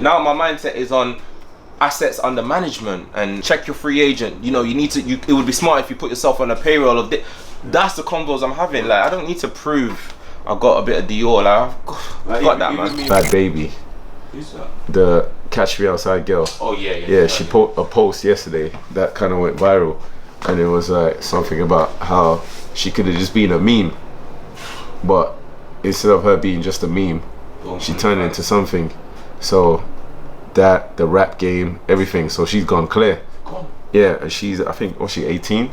Now my mindset is on assets under management and check your free agent. You know, you need to. It would be smart if you put yourself on a payroll of. That's the convos I'm having. Like, I don't need to prove I've got a bit of Dior. Like, I've got that, man. Bad Baby. Who's that? The Catch Me Outside girl. Oh yeah. Yeah, she put a post yesterday that kind of went viral, and it was like something about how she could have just been a meme, but instead of her being just a meme, she turned into something. So that the rap game, everything. So she's gone clear. Yeah, and she's, I think, was she 18?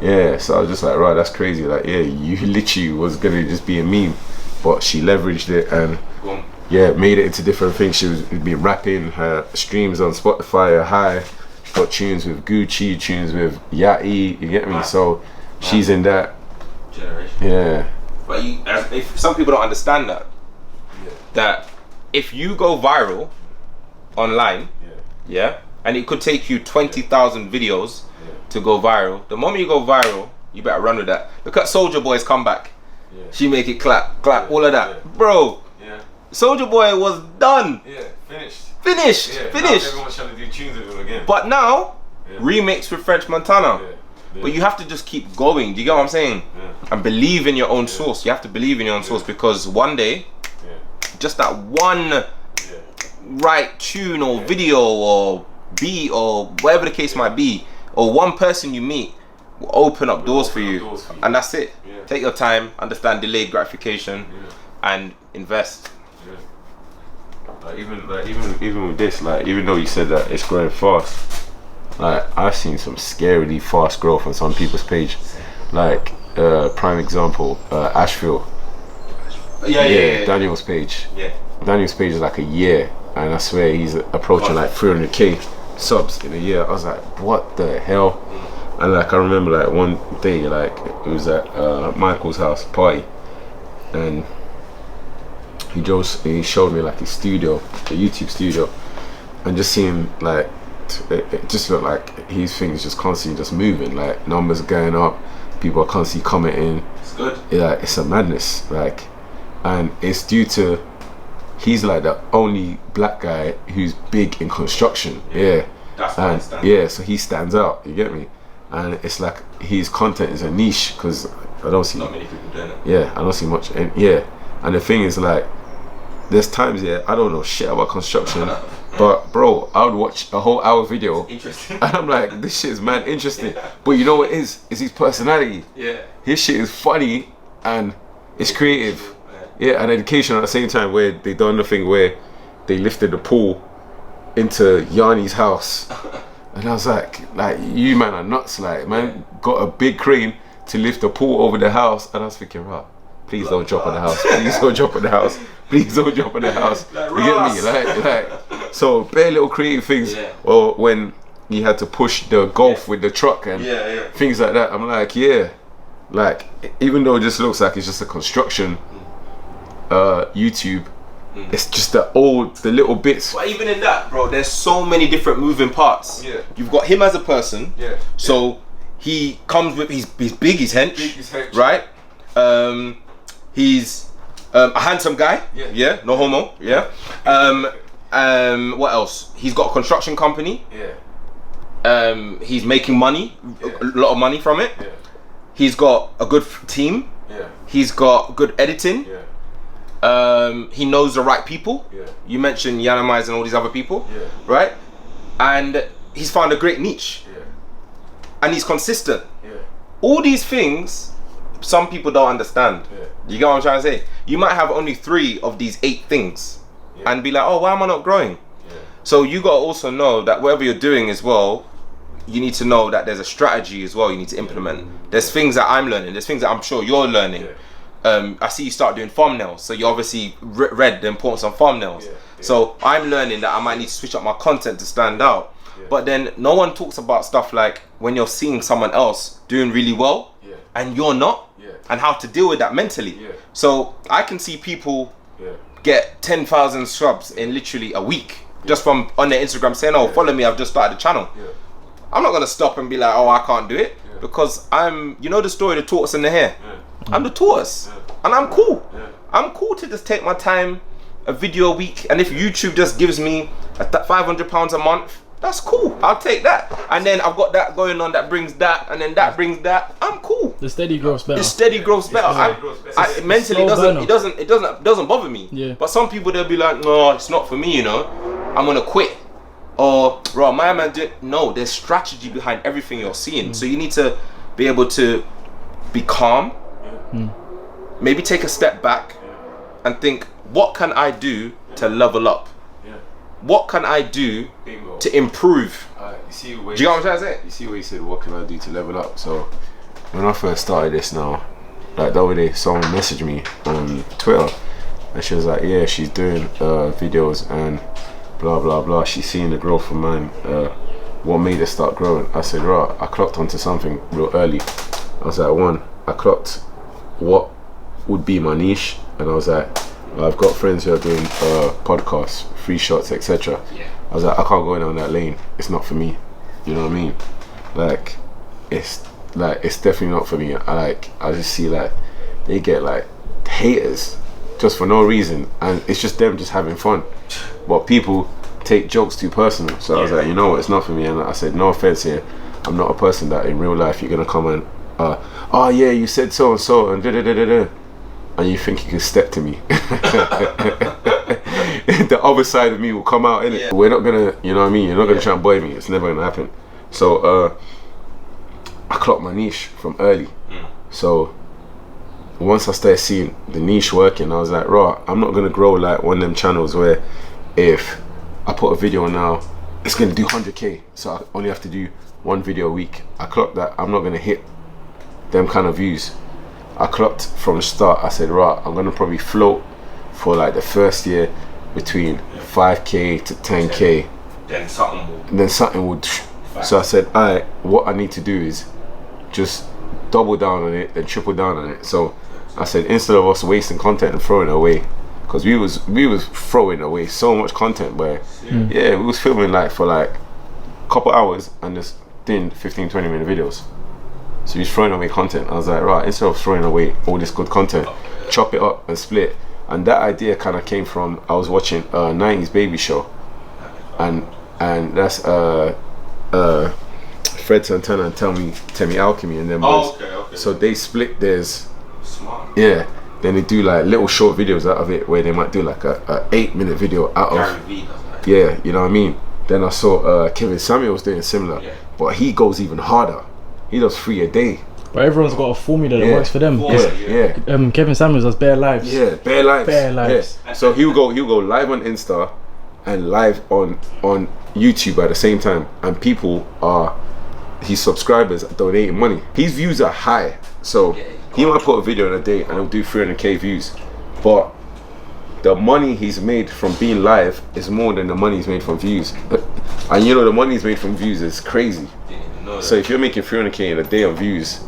Yeah, so I was just like, right, that's crazy. Like, yeah, you literally was gonna just be a meme, but she leveraged it and yeah, made it into different things. She was been rapping, her streams on Spotify are high, got tunes with Gucci, tunes with Yachty, you get me? So she's in that generation. Yeah. But if some people don't understand that if you go viral online, yeah, and it could take you 20,000 videos to go viral. The moment you go viral, you better run with that. Look at Soulja Boy's comeback. She make it clap, all of that, bro. Soulja Boy was done. Finished. Now everyone's trying to do tunes with him again. But now, remix with French Montana. But you have to just keep going. Do you get what I'm saying? And believe in your own source. You have to believe in your own source, because one day, just that one right tune or video or beat or whatever the case might be, or one person you meet will open up doors for you, and that's it. Take your time, understand delayed gratification, and invest. Even with this, like, even though you said that it's growing fast, like, I've seen some scarily fast growth on some people's page. Like, prime example, Asheville. Yeah, Daniel's page. Daniel's page is like a year, and I swear he's approaching like 300k subs in a year. I was like, what the hell? And like, I remember like one day, like, it was at Michael's house party, and he showed me like his studio, the YouTube studio, and just seeing like it just looked like his things just constantly just moving, like numbers are going up, people are constantly commenting. It's good. Yeah, it's a madness, like, and it's due to he's like the only black guy who's big in construction. That's why so he stands out, you get me? And it's like his content is a niche, because I don't see not many people doing it. I don't see much. And and the thing is, like, there's times I don't know shit about construction, but bro, I would watch a whole hour video interesting, and I'm like, this shit is mad interesting. But you know what it is? It's his personality. His shit is funny and it's creative. And education at the same time, where they done the thing where they lifted the pool into Yanni's house. And I was like, you man are nuts. Like, man got a big crane to lift the pool over the house. And I was thinking, right, please don't drop on the house. Please don't drop on the house. Please don't drop on the house. You get me? Like, so bare little creative things. Or when he had to push the golf with the truck and things like that. I'm like, like, even though it just looks like it's just a construction YouTube, it's just the little bits. But even in that, bro, there's so many different moving parts. You've got him as a person. So he comes with he's big, he's hench, right? He's a handsome guy. No homo. What else? He's got a construction company. He's making money, a lot of money from it. He's got a good team. He's got good editing. He knows the right people. You mentioned Yanamize and all these other people, right? And he's found a great niche. And he's consistent. All these things, some people don't understand. You get what I'm trying to say? You might have only 3 of these 8 things and be like, oh, why am I not growing? So you got to also know that whatever you're doing as well, you need to know that there's a strategy as well you need to implement. There's things that I'm learning. There's things that I'm sure you're learning. I see you start doing thumbnails, so you obviously read the importance of thumbnails. So I'm learning that I might need to switch up my content to stand out. But then no one talks about stuff like when you're seeing someone else doing really well and you're not, and how to deal with that mentally. So I can see people get 10,000 subs in literally a week just from on their Instagram saying, oh, follow me, I've just started a channel. I'm not gonna stop and be like, oh, I can't do it, because I'm, you know the story, the tortoise and the hare. I'm the tortoise, and I'm cool. I'm cool to just take my time, a video a week, and if YouTube just gives me £500 a month, that's cool. I'll take that. And then I've got that going on that brings that, and then that brings that. I'm cool. The steady growth's better. The steady growth's better. Mentally, it doesn't bother me. Yeah. But some people, they'll be like, no, it's not for me. You know, I'm gonna quit. Or, bro, my man did. No, there's strategy behind everything you're seeing. So you need to be able to be calm. Maybe take a step back and think, what can I do to level up? What can I do to improve? Do you get what I'm trying to say? You see what he said, what can I do to level up? So when I first started this now, like the other day, someone messaged me on Twitter and she was like, yeah, she's doing videos and blah blah blah, she's seeing the growth of mine. What made her start growing? I said, right, I clocked onto something real early. I was like, one, I clocked what would be my niche, and I was like, I've got friends who are doing podcasts, free shots, etc. I was like, I can't go down that lane. It's not for me. You know what I mean? Like, it's definitely not for me. I just see like they get like haters just for no reason, and it's just them just having fun. But people take jokes too personal. So I was like, you know what? It's not for me. And I said, no offense here. I'm not a person that in real life you're gonna come and oh yeah, you said so and so and da da da da da. And you think you can step to me. The other side of me will come out, innit? We're not gonna, you know what I mean? You're not gonna try and boy me. It's never gonna happen. So I clocked my niche from early. So once I started seeing the niche working, I was like, right, I'm not gonna grow like one of them channels where if I put a video on now, it's gonna do 100k. So I only have to do one video a week. I clocked that I'm not gonna hit them kind of views. I clocked from the start. I said, right, I'm gonna probably float for like the first year between 5k to 10k. Then something would. So I said, alright, what I need to do is just double down on it, then triple down on it. So I said, instead of us wasting content and throwing it away, because we was throwing away so much content, where we was filming like for like a couple hours and just doing 15-20 minute videos. So he's throwing away content. I was like, right, instead of throwing away all this good content, chop it up and split. And that idea kind of came from, I was watching 90s Baby Show, and that's Fred Santana and Temi Alchemy and them boys. Okay. So they split theirs. Smart. Yeah. Then they do like little short videos out of it, where they might do like a 8-minute video out of. Yeah, you know what I mean. Then I saw Kevin Samuels doing similar, but he goes even harder. He does 3 a day. But everyone's got a formula that works for them. Kevin Samuels does bare lives. Yeah, bare lives. Bare lives. Yeah. So he'll go live on Insta and live on YouTube at the same time, and people are his subscribers are donating money. His views are high, so he might put a video in a day and he'll do 300k views, but the money he's made from being live is more than the money he's made from views. And you know, the money he's made from views is crazy. So if you're making 300k in a day on views,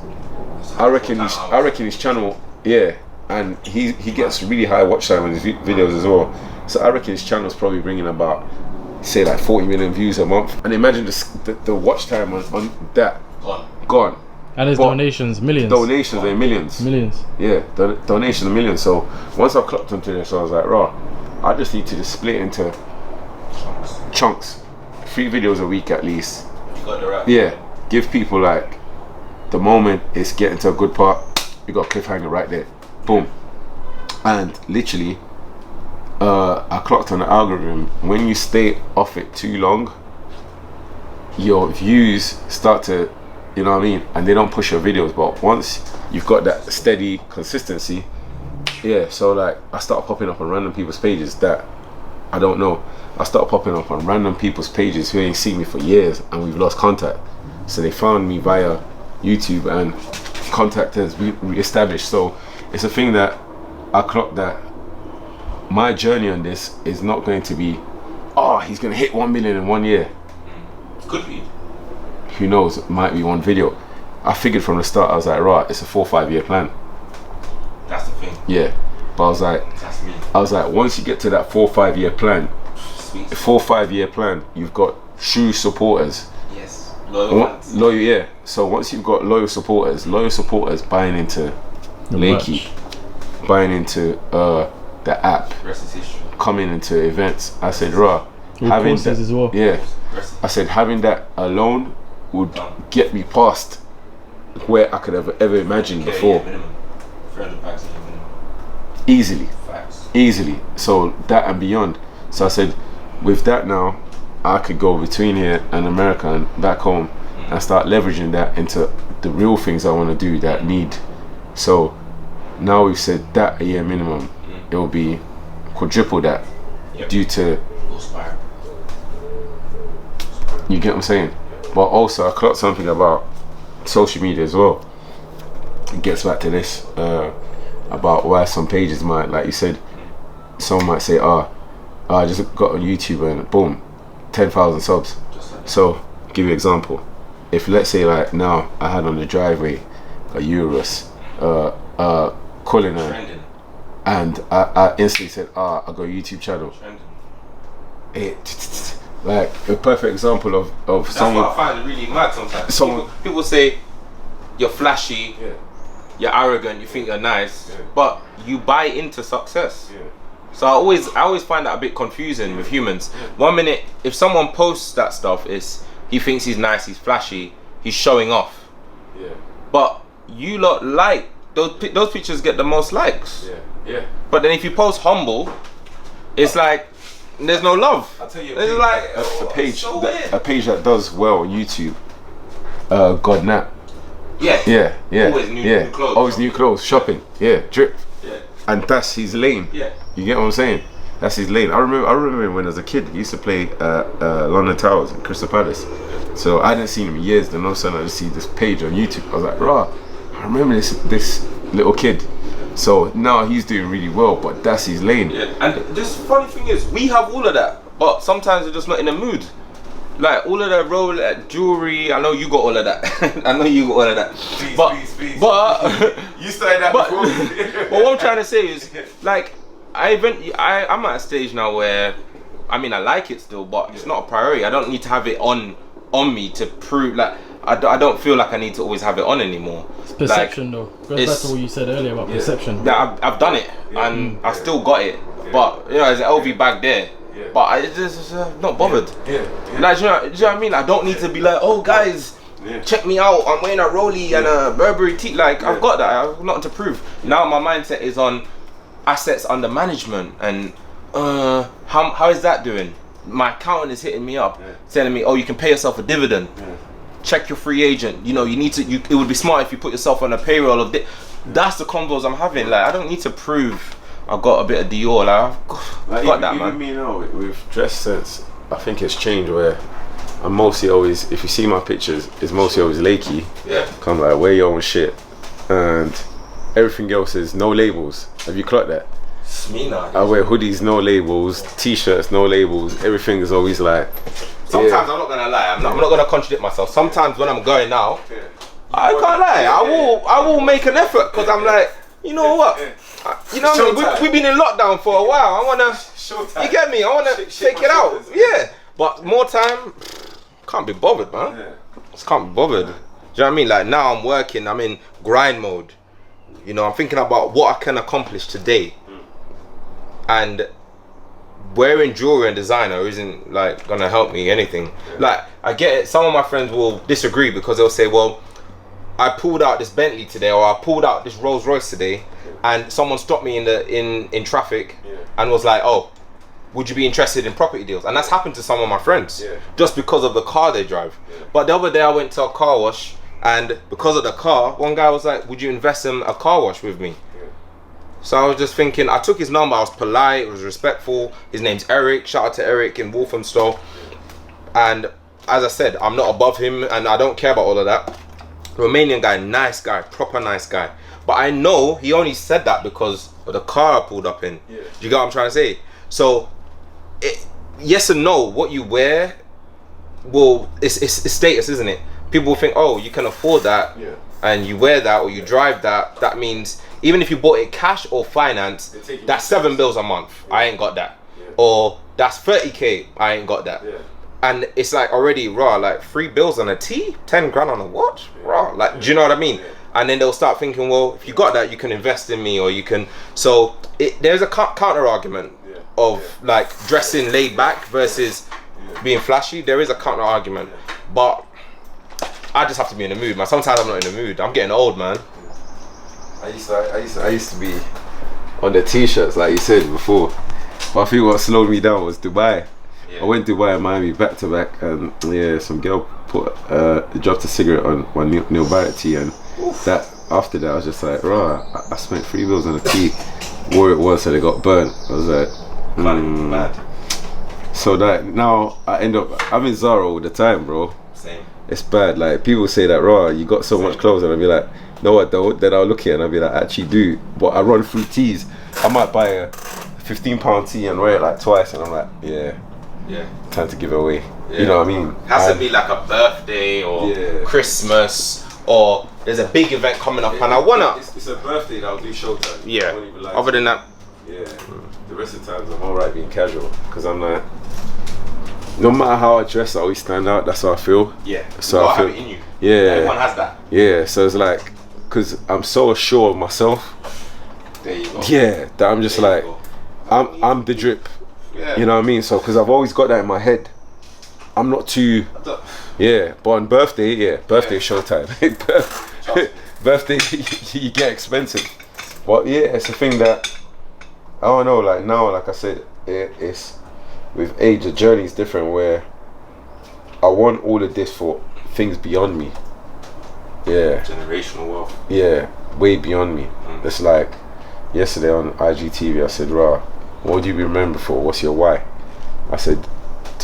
I reckon his channel, and he gets really high watch time on his videos as well. So I reckon his channel's probably bringing about, say, like 40 million views a month. And imagine the watch time on that gone. And his donations, millions. Donations are millions. Millions. Yeah, donations are millions. So once I clocked onto this, I was like, raw, I just need to just split into chunks. 3 videos a week at least. You got the right. Yeah, give people like, the moment it's getting to a good part, you got a cliffhanger right there. Boom. And literally, I clocked on the algorithm, when you stay off it too long, your views start to, you know what I mean, and they don't push your videos. But once you've got that steady consistency, so like I start popping up on random people's pages that I don't know. I start popping up on random people's pages who ain't seen me for years, and we've lost contact. So they found me via YouTube, and contact has re-established. So it's a thing that I clocked, that my journey on this is not going to be, oh, he's gonna hit 1 million in 1 year. Could be. Who knows? It might be one video. I figured from the start, I was like, right, it's a 4 or 5 year plan. That's the thing. Yeah, but I was like, that's me. I was like, once you get to that 4 or 5 year plan, Sweet. 4 or 5 year plan, you've got true supporters. Yes. Loyal, yeah. So once you've got loyal supporters buying into Lakey, buying into the app. Rest is history. coming into events. I said, raw, having that as well. Yeah, I said having that alone would get me past where I could ever imagine before. Minimum. 300 packs minimum. Easily. Facts. Easily. So that and beyond. So I said, with that now, I could go between here and America and back home and start leveraging that into the real things I want to do that need. So now we've said that a year minimum, it will be quadruple that due to, you get what I'm saying? But also I clocked something about social media as well. It gets back to this about why some pages might, like you said, someone might say, I just got on YouTube and boom, 10,000 subs. So give you an example. If let's say like now I had on the driveway a Eurus, Cullinan, and I instantly said, I got a YouTube channel. It like a perfect example of That's someone. what I find really mad sometimes. People say you're flashy, you're arrogant, you think you're nice, but you buy into success. So I always find that a bit confusing with humans. 1 minute, if someone posts that stuff, he thinks he's nice, he's flashy, he's showing off. But you lot like those pictures get the most likes. But then if you post humble, it's like there's no love. I'll tell you, it's like a page that does well on YouTube. God Nap. Yeah. Always new clothes. Always new clothes. Shopping. Drip. And that's his lane. You get what I'm saying? That's his lane. I remember when I was a kid, he used to play London Towers in Crystal Palace. So I hadn't seen him in years. Then all of a sudden I just see this page on YouTube. I was like, rah, I remember this little kid. So now he's doing really well, but that's his lane. And this funny thing is, we have all of that, but sometimes we're just not in the mood. Like all of the Rolex jewelry, I know you got all of that. I know you got all of that. Please. But you started that before. But what I'm trying to say is, like, I'm at a stage now where, I mean, I like it still, but it's not a priority. I don't need to have it on me to prove, like, I don't feel like I need to always have it on anymore. It's perception, though. Goes back to what you said earlier about perception. Yeah, I've done it, and I still got it. But you know, there's an LV bag there. But I just not bothered. Like, do you know what I mean? I don't need to be like, oh guys, check me out. I'm wearing a Rollie and a Burberry tee. Like, I've got that. I've nothing to prove. Now my mindset is on assets under management and how is that doing? My accountant is hitting me up, telling me, oh, you can pay yourself a dividend. Check your free agent. You know, you need to. It would be smart if you put yourself on a payroll of this. That's the convos I'm having. Like, I don't need to prove I've got a bit of Dior. I've got that, man. Even me now with dress sense, I think it's changed where I'm mostly always, if you see my pictures, it's mostly always lakey. Come like, wear your own shit, and everything else is no labels. Have you clocked that? It's me now. I wear hoodies, no labels, t-shirts, no labels. Everything is always like. Sometimes I'm not gonna lie. I'm not gonna contradict myself. Sometimes when I'm going out, I can't lie. I will make an effort because I'm like, you know what? You know what I mean? We've been in lockdown for a while. I wanna. You get me? I wanna take it out. But more time, can't be bothered, man. Just can't be bothered. Do you know what I mean? Like, now I'm working. I'm in grind mode. You know, I'm thinking about what I can accomplish today. And wearing jewelry and designer isn't like gonna help me anything. Like, I get it. Some of my friends will disagree because they'll say, well, I pulled out this Bentley today, or I pulled out this Rolls Royce today, and someone stopped me in traffic and was like, oh, would you be interested in property deals? And that's happened to some of my friends just because of the car they drive. But the other day I went to a car wash, and because of the car, one guy was like, would you invest in a car wash with me? So I was just thinking, I took his number, I was polite, I was respectful. His name's Eric, shout out to Eric in Walthamstow. And as I said, I'm not above him and I don't care about all of that. Romanian guy, nice guy, proper nice guy. But I know he only said that because of the car I pulled up in. Do you get what I'm trying to say? So, yes and no, what you wear, well, it's status, isn't it? People think, oh, you can afford that and you wear that or you drive that. That means even if you bought it cash or finance, that's 7 bills a month. I ain't got that. Or that's 30k. I ain't got that. And it's like already raw, like 3 bills on a tee, 10 grand on a watch, raw. Like, do you know what I mean? and then they'll start thinking, well, if you got that, you can invest in me, or you can. So there's a counter argument of like dressing laid back versus being flashy. There is a counter argument, but I just have to be in the mood, man. Sometimes I'm not in the mood. I'm getting old, man. I used to be on the t-shirts like you said before, but I think what slowed me down was Dubai. I went to Dubai and Miami back to back, and some girl dropped a cigarette on my Neil Barrett tea, and that after that I was just like, rah, I spent $3 on a tea, where it was, so they got burnt. I was like, mad. So that now I'm in Zara all the time, bro. Same. It's bad. Like people say that, rah, you got so much clothes, and I'll be like, no, I don't. Then I'll look at it and I'll be like, I actually do. But I run through teas. I might buy a £15 tea and wear it like twice, and I'm like, yeah, time to give it away. You know what I mean? Has to be like a birthday or Christmas, or there's a big event coming up, and I wanna. It's a birthday that I'll do showtime. Yeah. Other than that, the rest of the times I'm alright being casual, because I'm like, no matter how I dress, I always stand out. That's how I feel. Yeah. So I feel, have it in you. Yeah. Everyone has that. Yeah. So it's like, because I'm so sure of myself. There you go. Yeah. That I'm just like, I'm the drip. Yeah. You know what I mean? So because I've always got that in my head. I'm not too. But on birthday, birthday showtime. Birthday, you get expensive. But it's a thing that I don't know. Like now, like I said, it's with age, the journey is different. Where I want all of this for things beyond me. Yeah. Generational wealth. Yeah, way beyond me. It's like yesterday on IGTV, I said, "Rah, what would you be remembered for? What's your why?" I said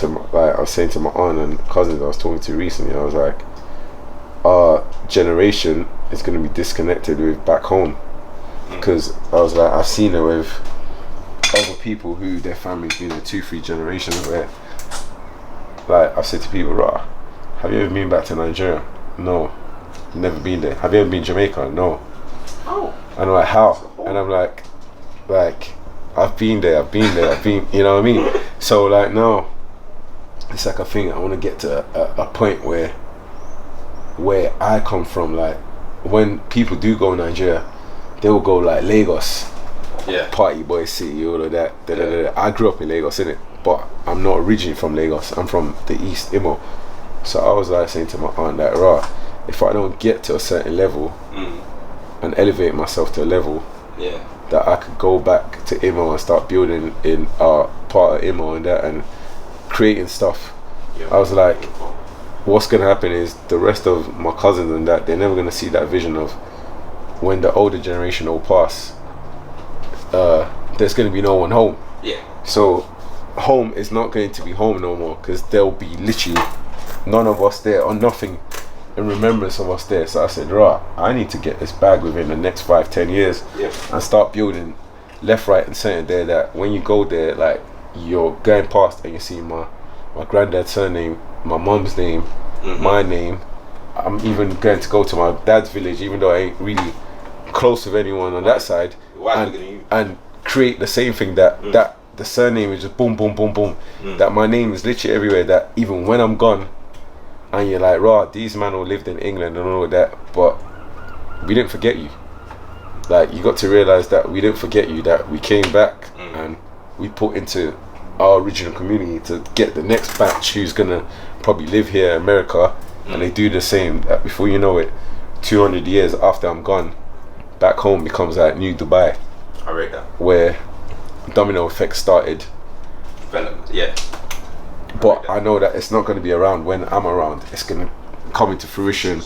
I was saying to my aunt and cousins I was talking to recently, I was like, our generation is going to be disconnected with back home, because I was like, I've seen it with other people who their family's been in 2-3 generations, where like I've said to people, "Rah, have you ever been back to Nigeria?" "No." "Never been there." "Have you ever been Jamaica?" "No." Oh. And I'm like, "How?" And I'm like I've been there, you know what I mean? So like now it's like a thing, I want to get to a point where I come from, like when people do go to Nigeria, they will go like Lagos, Party Boy City, all of that. I grew up in Lagos, innit? But I'm not originally from Lagos, I'm from the East, Imo. So I was like saying to my aunt that, rah, if I don't get to a certain level and elevate myself to a level that I could go back to Imo and start building in part of Imo and that, and creating stuff. I was like, what's gonna happen is the rest of my cousins and that, they're never gonna see that vision of when the older generation will pass, there's gonna be no one home. So home is not going to be home no more, because there'll be literally none of us there, or nothing in remembrance of us there. So I said, rah, I need to get this bag within the next 5-10 years and start building left, right and centre there, that when you go there, like you're going past and you see my granddad's surname, my mum's name, my name. I'm even going to go to my dad's village, even though I ain't really close with anyone on that side, and create the same thing, that the surname is just boom, boom, boom, boom. That my name is literally everywhere, that even when I'm gone and you're like, rah, these men all lived in England and all of that, but we didn't forget you. Like, you got to realise that we didn't forget you, that we came back and we put into our original community to get the next batch who's gonna probably live here in America, and they do the same. That before you know it, 200 years after I'm gone, back home becomes like new Dubai. I rate that. Where domino effect started. But I know that it's not going to be around when I'm around. It's going to come into fruition.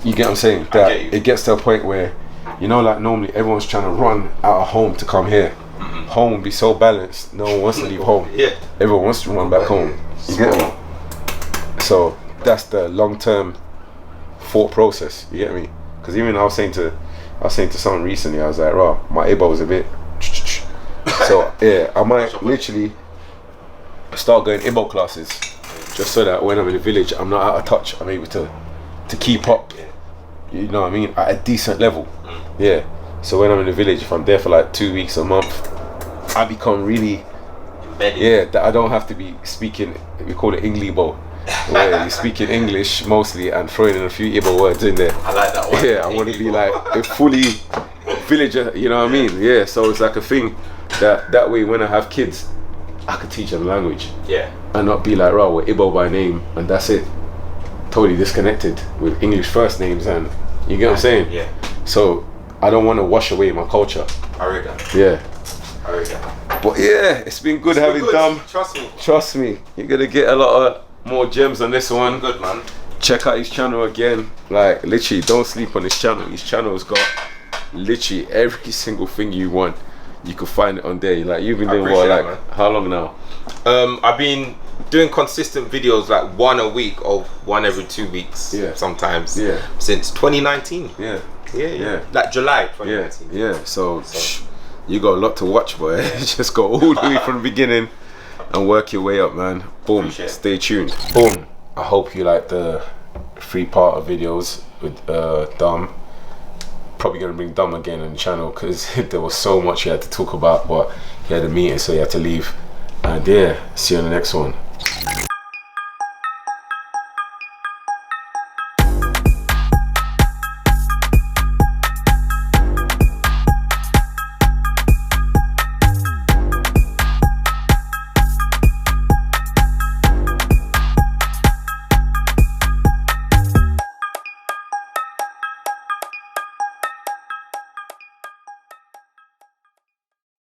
You get what I'm saying? That it gets to a point where, you know, like normally everyone's trying to run out of home to come here. Home will be so balanced, no one wants to leave home. Everyone wants to run back home. You get me? So that's the long-term thought process. You get me? Because even I was saying to someone recently, I was like, "Raw, my ego was a bit." So yeah, I might literally start going Igbo classes, just so that when I'm in the village, I'm not out of touch. I'm able to keep up. You know what I mean? At a decent level. Yeah. So when I'm in the village, if I'm there for like 2 weeks, a month, I become really Yeah, that I don't have to be speaking. We call it Inglibo, where you're speaking English mostly and throwing in a few Igbo words in there. I like that one. Yeah, I want to be like a fully villager. You know what I mean? Yeah. So it's like a thing that way when I have kids, I could teach them language. Yeah. And not be like, right, we're Igbo by name and that's it. Totally disconnected with English first names, and you get what I'm saying? Yeah. So I don't want to wash away my culture. I read that. Yeah. I read that. But yeah, it's been good having Dom. Trust me, you're gonna get a lot of more gems on this one. Good, man. Check out his channel again. Like, literally, don't sleep on his channel. His channel's got literally every single thing you want. You can find it on there. Like, you've been doing what, like, man. How long now? I've been doing consistent videos, like one a week or one every 2 weeks. Yeah. Sometimes. Yeah. Since 2019. Yeah. Yeah. Like July 2019. Yeah. So you got a lot to watch, boy. Just go all the way from the beginning and work your way up, man. Boom. Stay tuned. Boom. I hope you like the 3-part of videos with Dom. Probably gonna bring Dom again on the channel because there was so much he had to talk about, but he had a meeting, so he had to leave. And yeah, see you on the next one.